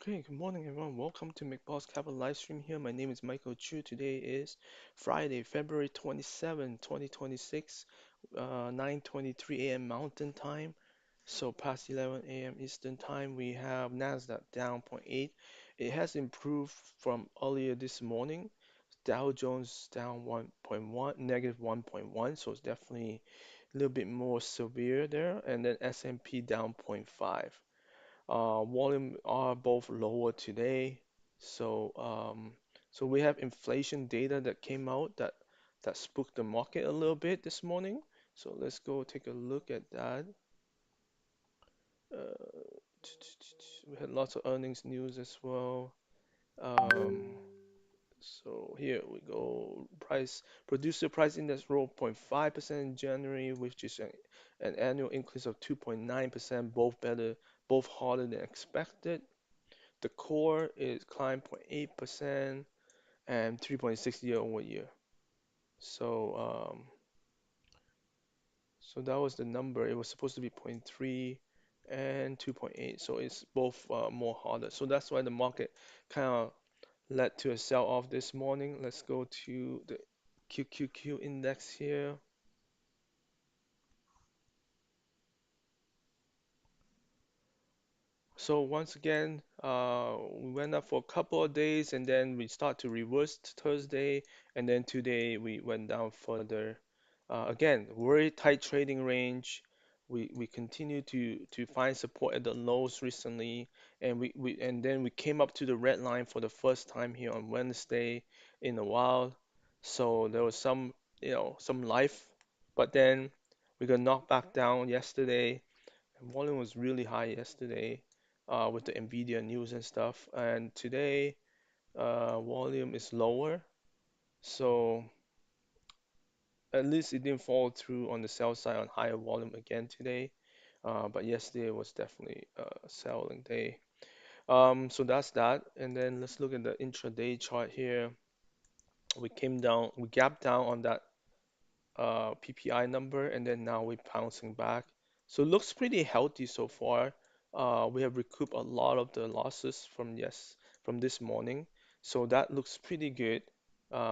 Okay, good morning everyone. Welcome to McBoss Capital live stream here. My name is Michael Chu. Today is Friday, February 27, 2026, 9:23 a.m. Mountain Time. So past 11 a.m. Eastern Time, we have Nasdaq down zero point 0.8. It has improved from earlier this morning. Dow Jones down 1.1, negative 1.1, so it's definitely a little bit more severe there. And then S&P down zero point 0.5. Volume are both lower today. So so we have inflation data that came out that spooked the market a little bit this morning. So let's go take a look at that. Uh, we had lots of earnings news as well. Um, so here we go. Producer price index rose 0.5% in January, which is an annual increase of 2.9%, both harder than expected. The core is climbed 0.8% and 3.6 year over year. So so that was the number. It was supposed to be zero point 0.3 and 2.8. So it's both more harder. So that's why the market kind of led to a sell-off this morning. Let's go to the QQQ index here. So once again, we went up for a couple of days and then we start to reverse Thursday, and then today we went down further. Again, very tight trading range. We continue to find support at the lows recently, and and then we came up to the red line for the first time here on Wednesday in a while. So there was some life, but then we got knocked back down yesterday. Volume was really high yesterday with the Nvidia news and stuff, and today volume is lower. So at least it didn't fall through on the sell side on higher volume again today. But yesterday was definitely a selling day. So that's that. And then let's look at the intraday chart here. We gapped down on that PPI number, and then now we're bouncing back. So it looks pretty healthy so far. We have recouped a lot of the losses from this morning, so that looks pretty good.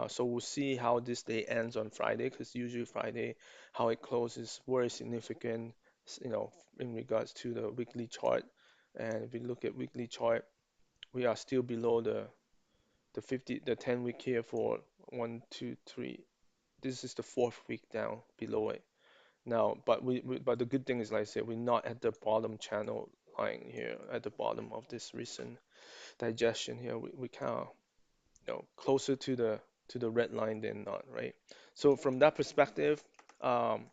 So we'll see how this day ends on Friday, because usually Friday, how it closes, very significant, in regards to the weekly chart. And if we look at weekly chart, we are still below the 10 week here for one, two, three. This is the fourth week down below it now. But the good thing is, like I said, we're not at the bottom channel line here, at the bottom of this recent digestion here. We kind of, closer to the red line than not, right? So from that perspective, um,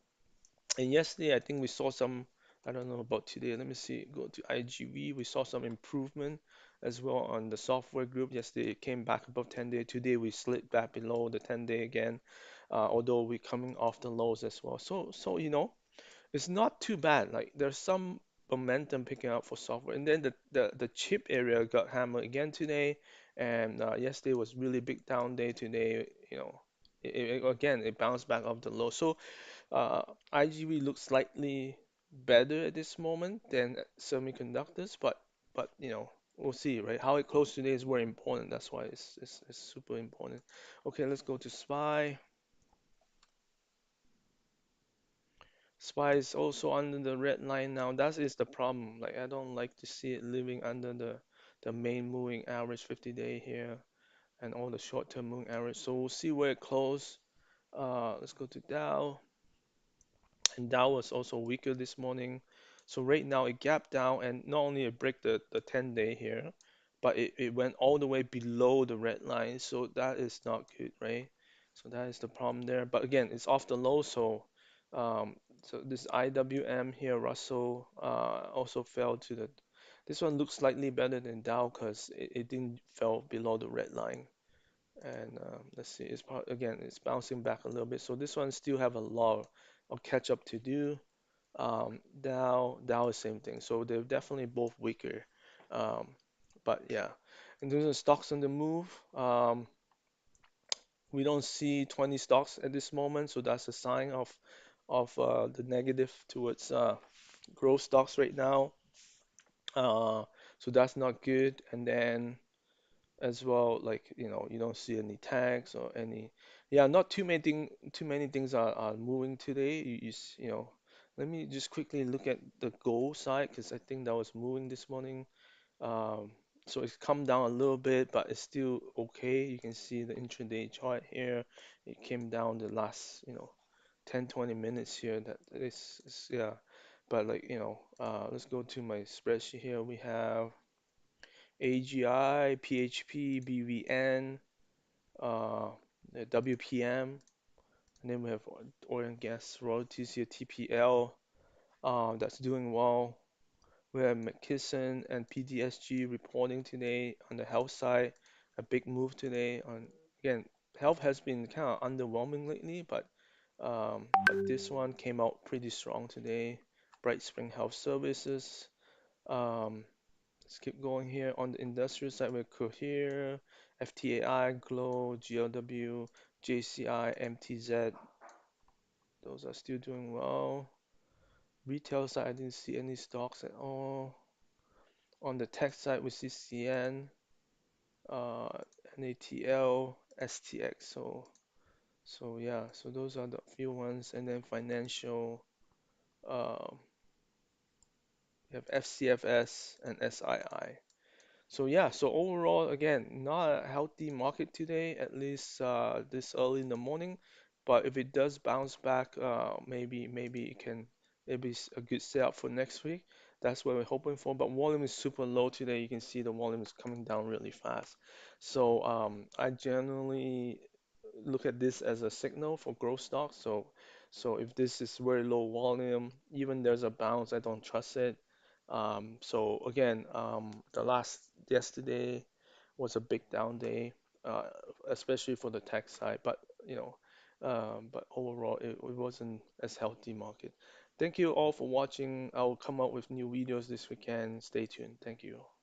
and yesterday I think we saw some. I don't know about today. Let me see. Go to IGV. We saw some improvement as well on the software group. Yesterday it came back above 10-day. Today we slid back below the 10-day again, although we're coming off the lows as well. So it's not too bad. Like there's some momentum picking up for software, and then the chip area got hammered again today, and yesterday was really big down day. Today, again it bounced back off the low. So uh, IGV looks slightly better at this moment than semiconductors, but we'll see, right? How it closed today is very important. That's why it's super important. Okay, let's go to SPY. SPY is also under the red line now. That is the problem. Like I don't like to see it living under the main moving average 50-day here and all the short-term moving average. So we'll see where it closes. Let's go to Dow. And Dow was also weaker this morning. So right now it gapped down, and not only it break the 10-day here, but it went all the way below the red line. So that is not good, right? So that is the problem there. But again, it's off the low, so this IWM here, Russell, also fell to the. This one looks slightly better than Dow because it didn't fell below the red line. And let's see, again, it's bouncing back a little bit. So this one still have a lot of catch up to do. Dow is same thing. So they're definitely both weaker. Um, but yeah, in terms of stocks on the move, we don't see 20 stocks at this moment. So that's a sign of the negative towards growth stocks right now. So that's not good. And then as well, like, you don't see any tags or any, yeah, not too many things are moving today. Let me just quickly look at the gold side because I think that was moving this morning. Um, so it's come down a little bit, but it's still okay. You can see the intraday chart here. It came down the last, 10, 20 minutes here. That yeah. But like, let's go to my spreadsheet here. We have AGI, PHP, BVN, uh, the WPM, and then we have oil and gas royalties here, TPL, that's doing well. We have McKesson and PDSG reporting today on the health side. A big move today on, again, health has been kind of underwhelming lately, but this one came out pretty strong today. Bright Spring Health Services. Um, let's keep going here on the industrial side with Cohere, FTAI, Glow, GLW, JCI, MTZ. Those are still doing well. Retail side, I didn't see any stocks at all. On the tech side, we see CN, uh, NATL, STX. So yeah, so those are the few ones. And then financial, um, you have FCFS and SII. So yeah, so overall, again, not a healthy market today, at least this early in the morning. But if it does bounce back, maybe it can maybe it's a good setup for next week. That's what we're hoping for. But volume is super low today. You can see the volume is coming down really fast. So I generally look at this as a signal for growth stocks. So if this is very low volume, even there's a bounce, I don't trust it. So again, the last yesterday was a big down day, uh, especially for the tech side. But overall, it wasn't as healthy market. Thank you all for watching. I will come out with new videos this weekend. Stay tuned. Thank you.